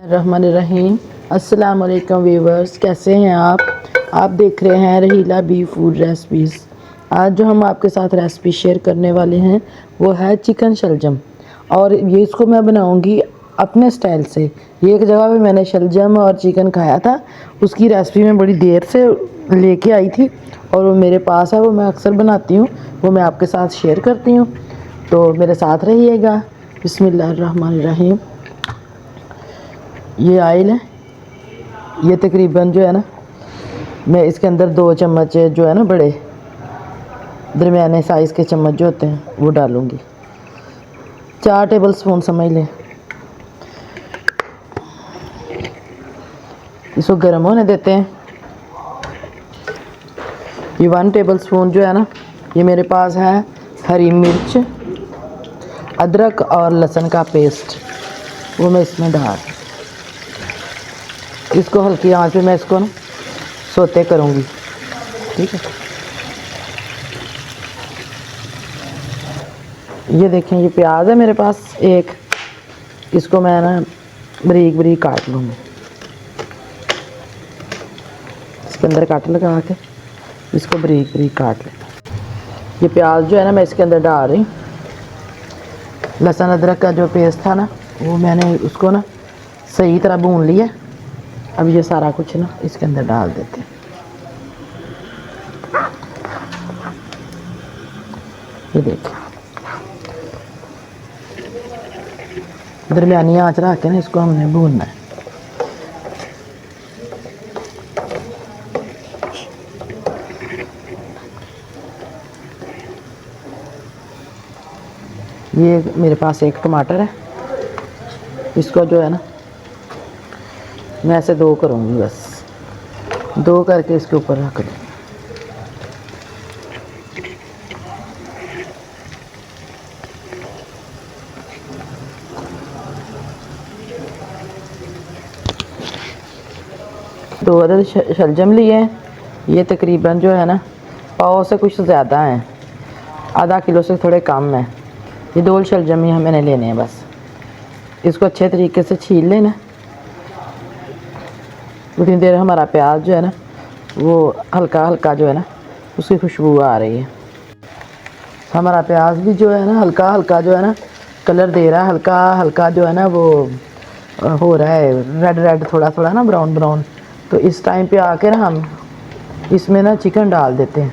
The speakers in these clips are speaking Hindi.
रहमानिर्रहीम। अस्सलाम वालेकुम व्यूवर्स, कैसे हैं आप देख रहे हैं रहीला बी फूड रेसिपीज़। आज जो हम आपके साथ रेसिपी शेयर करने वाले हैं वो है चिकन शलजम, और ये इसको मैं बनाऊंगी अपने स्टाइल से। ये एक जगह पे मैंने शलजम और चिकन खाया था, उसकी रेसिपी मैं बड़ी देर से लेके आई थी और वो मेरे पास है, वो मैं अक्सर बनाती हूँ, वो मैं आपके साथ शेयर करती हूँ। तो मेरे साथ रहिएगा। बिस्मिल्लाहिर्रहमानिर्रहीम। ये आयल है, ये तकरीबन जो है ना, मैं इसके अंदर 2 चम्मच जो है ना बड़े दरमियाने साइज़ के चम्मच जो होते हैं वो डालूँगी। 4 टेबल स्पून समझ लें। इसको गर्म होने देते हैं। ये 1 टेबल स्पून जो है ना, ये मेरे पास है हरी मिर्च, अदरक और लहसुन का पेस्ट, वो मैं इसमें डाल, इसको हल्की आंच पे मैं इसको ना सोते करूँगी। ठीक है, ये देखें, ये प्याज है मेरे पास एक, इसको मैं ना बारीक बारीक काट लूँगी। इसके अंदर काट लगा के इसको बारीक बारीक काट लें। ये प्याज जो है ना मैं इसके अंदर डाल रही। लहसुन अदरक का जो पेस्ट था ना, वो मैंने उसको ना सही तरह भून लिया। अब ये सारा कुछ ना इसके अंदर डाल देते हैं। ये देखिए, दरमियानी आंच रख के ना इसको हमने भूनना है। ये मेरे पास एक टमाटर है, इसको जो है ना मैं ऐसे 2 करूँगी, बस 2 करके इसके ऊपर रख दूँ। दो अदद शलजम लिए हैं, ये तकरीबन जो है ना पाव से कुछ ज़्यादा हैं, आधा किलो से थोड़े कम है। ये 2 शलजम ही मैंने लेने हैं बस। इसको अच्छे तरीके से छील लेना। उतनी देर हमारा प्याज जो है ना वो हल्का हल्का जो है ना उसकी खुशबू आ रही है। हमारा प्याज भी जो है ना हल्का हल्का जो है ना कलर दे रहा है, हल्का हल्का जो है ना वो हो रहा है रेड रेड, थोड़ा थोड़ा ना ब्राउन ब्राउन। तो इस टाइम पे आके ना हम इसमें ना चिकन डाल देते हैं।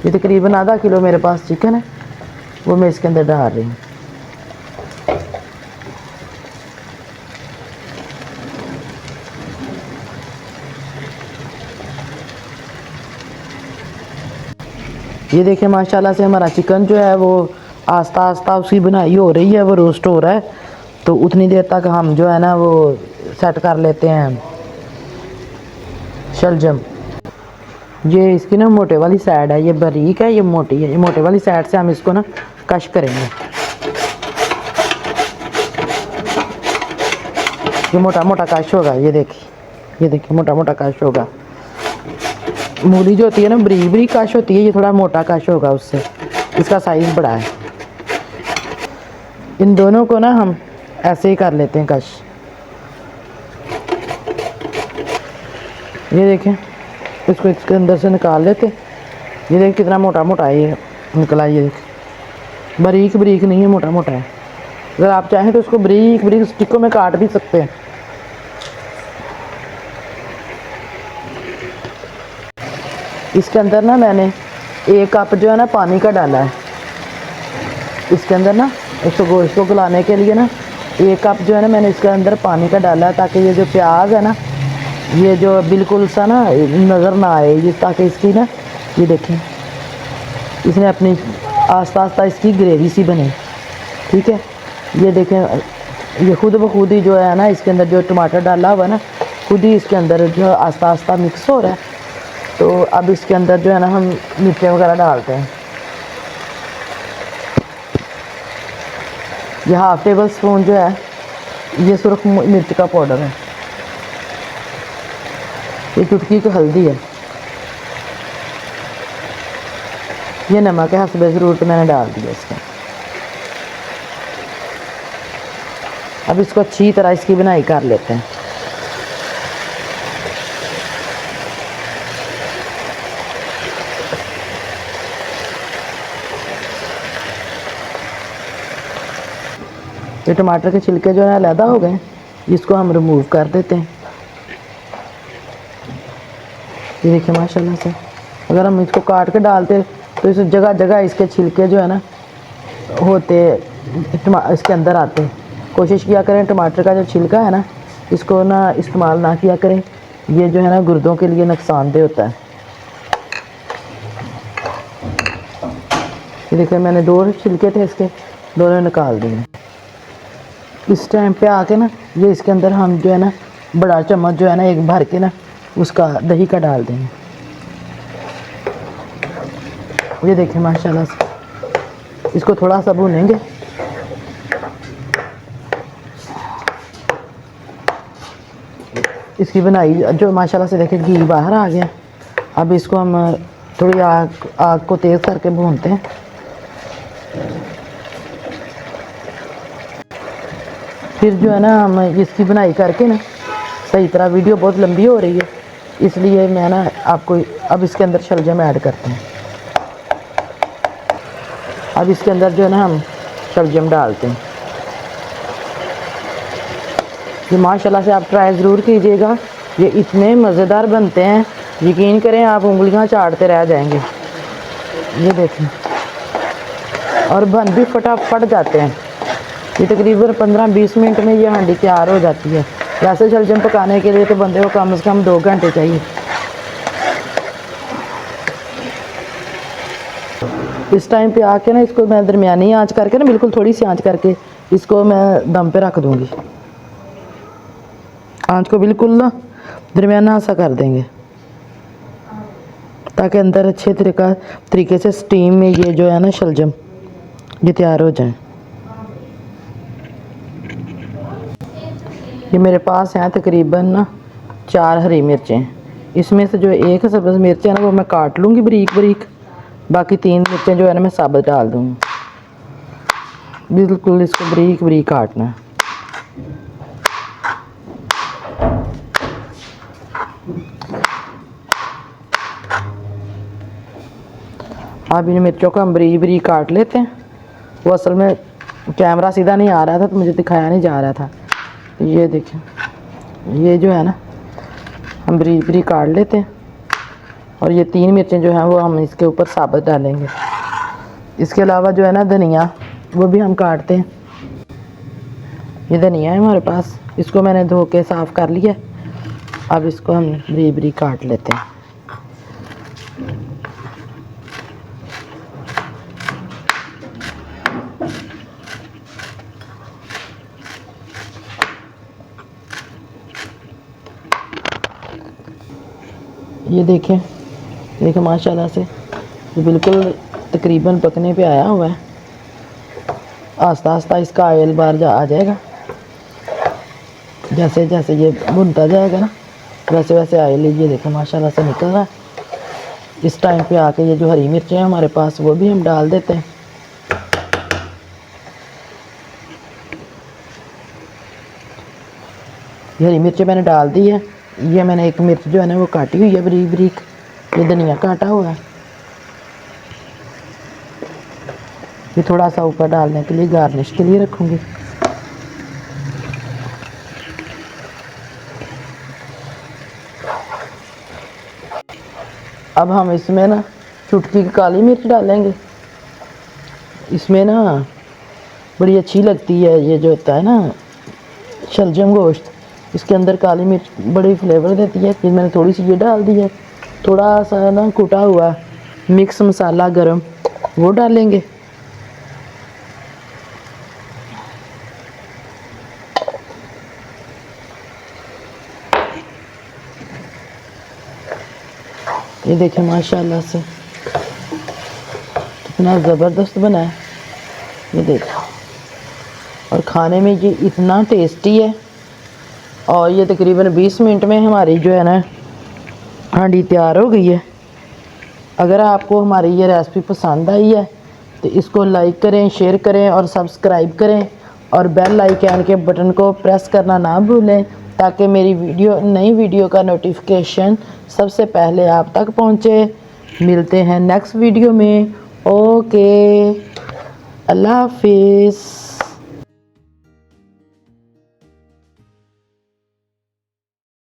ये तकरीबन आधा किलो मेरे पास चिकन है, वो मैं इसके अंदर डाल रही हूँ। ये देखिए, माशाल्लाह से हमारा चिकन जो है वो आस्ता आस्ता उसकी बनाई हो रही है, वो रोस्ट हो रहा है। तो उतनी देर तक हम जो है ना वो सेट कर लेते हैं शलजम। ये इसकी ना मोटे वाली साइड है, ये बारीक है, ये मोटी है। ये मोटे वाली साइड से हम इसको ना कश करेंगे। ये मोटा मोटा कश होगा, ये देखिए मोटा मोटा कश होगा। मूली जो होती है ना बरीक बरीक कश होती है, ये थोड़ा मोटा कश होगा, उससे इसका साइज़ बड़ा है। इन दोनों को ना हम ऐसे ही कर लेते हैं कश। ये देखें, इसको इसके अंदर से निकाल लेते। ये देखें कितना मोटा मोटा है ये निकला। ये देखें, बारीक बारीक नहीं है, मोटा मोटा है। अगर आप चाहें तो इसको बारीक बारीक स्टिकों में काट भी सकते हैं। इसके अंदर ना मैंने 1 कप जो है ना पानी का डाला है। इसके अंदर ना इसको गोश्त को गलाने के लिए ना 1 कप जो है ना मैंने इसके अंदर पानी का डाला है, ताकि ये जो प्याज है ना ये जो बिल्कुल सा ना नज़र ना आए, ये ताकि इसकी ना ये देखें इसने अपनी आस्ता आस्ता इसकी ग्रेवी सी बने। ठीक है, ये देखें, ये खुद ब खुद ही जो है ना इसके अंदर जो टमाटर डाला हुआ है ना खुद ही इसके अंदर जो आस्ता आस्ता मिक्स हो रहा है। तो अब इसके अंदर जो है ना हम मिर्चें वगैरह डालते हैं। ये 1/2 टेबल स्पून जो है ये सुरख मिर्च का पाउडर है। ये चुटकी की हल्दी है। ये नमक है, हस्बे ज़रूरत मैंने डाल दिया इसका। अब इसको अच्छी तरह इसकी बुनाई कर लेते हैं। ये टमाटर के छिलके जो है अलहदा हो गए, इसको हम रिमूव कर देते हैं। ये देखिए माशाल्लाह से, अगर हम इसको काट के डालते तो इस जगह जगह इसके छिलके जो है ना होते इसके अंदर आते हैं। कोशिश किया करें टमाटर का जो छिलका है ना इसको ना इस्तेमाल ना किया करें, ये जो है ना गुर्दों के लिए नुकसानदेह होता है। ये देखिए मैंने 2 छिलके थे इसके, दोनों निकाल दिए। इस टाइम पे आके ना ये इसके अंदर हम जो है ना बड़ा चम्मच जो है ना एक भर के ना उसका दही का डाल देंगे। ये देखिए माशाल्लाह से, इसको थोड़ा सा भूनेंगे। इसकी बनाई जो माशाल्लाह से देखिए घी बाहर आ गया। अब इसको हम थोड़ी आग को तेज़ करके भूनते हैं। फिर जो है ना हम इसकी बनाई करके ना सही तरह, वीडियो बहुत लंबी हो रही है इसलिए मैं ना आपको अब इसके अंदर शलजम ऐड करते हैं। अब इसके अंदर जो है ना हम शलजम डालते हैं। ये माशाल्लाह से आप ट्राई ज़रूर कीजिएगा, ये इतने मज़ेदार बनते हैं, यकीन करें आप उंगलियां चाटते रह जाएंगे। ये देखें, और बन भी फटाफट जाते हैं। ये तकरीबन 15-20 मिनट में ये हांडी तैयार हो जाती है। वैसे शलजम पकाने के लिए तो बंदे को कम से कम 2 घंटे चाहिए। इस टाइम पे आके ना इसको मैं दरमियानी आंच करके ना, बिल्कुल थोड़ी सी आंच करके इसको मैं दम पे रख दूँगी। आंच को बिल्कुल ना दरमियाना सा कर देंगे ताकि अंदर अच्छे तरीके से स्टीम में ये जो है ना शलजम ये तैयार हो जाए। ये मेरे पास हैं तकरीबन ना 4 हरी मिर्चें, इसमें से जो एक सब्ज़ मिर्च है ना वो मैं काट लूँगी बारीक बारीक, बाकी 3 मिर्चें जो है ना मैं साबुत डाल दूँगी। बिल्कुल इसको बारीक बारीक काटना है। अब इन मिर्चों को हम बारीक बारीक काट लेते हैं। वो असल में कैमरा सीधा नहीं आ रहा था तो मुझे दिखाया नहीं जा रहा था। ये देखें, ये जो है ना हम बारीक बारीक काट लेते हैं और ये 3 मिर्चें जो हैं वो हम इसके ऊपर साबुत डालेंगे। इसके अलावा जो है ना धनिया वो भी हम काटते हैं। ये धनिया है हमारे पास, इसको मैंने धो के साफ़ कर लिया। अब इसको हम बारीक बारीक काट लेते हैं। ये देखें माशाल्लाह से ये बिल्कुल तकरीबन पकने पे आया हुआ है। आस्ता आस्ता इसका ऑयल बाहर आ जाएगा। जैसे जैसे ये भुनता जाएगा ना वैसे वैसे ऑयल ये देखें माशाल्लाह से निकल रहा है। इस टाइम पे आके ये जो हरी मिर्चें हैं हमारे पास वो भी हम डाल देते हैं। ये हरी मिर्चें मैंने डाल दी है। ये मैंने एक मिर्च जो है ना वो काटी हुई है बारीक बारीक। ये धनिया काटा हुआ है। ये थोड़ा सा ऊपर डालने के लिए गार्निश के लिए रखूँगी। अब हम इसमें ना चुटकी की काली मिर्च डालेंगे। इसमें ना बड़ी अच्छी लगती है, ये जो होता है ना शलजम गोश्त, इसके अंदर काली मिर्च बड़ी फ्लेवर देती है। फिर मैंने थोड़ी सी ये डाल दी है। थोड़ा सा ना कुटा हुआ मिक्स मसाला गरम वो डालेंगे। ये देखें माशाल्लाह से कितना ज़बरदस्त बना है। ये देखें, और खाने में ये इतना टेस्टी है। और ये तकरीबन 20 मिनट में हमारी जो है ना हांडी तैयार हो गई है। अगर आपको हमारी ये रेसिपी पसंद आई है तो इसको लाइक करें, शेयर करें और सब्सक्राइब करें और बेल आइकन के बटन को प्रेस करना ना भूलें ताकि मेरी नई वीडियो का नोटिफिकेशन सबसे पहले आप तक पहुंचे। मिलते हैं नेक्स्ट वीडियो में। ओके, अल्लाह हाफिज़।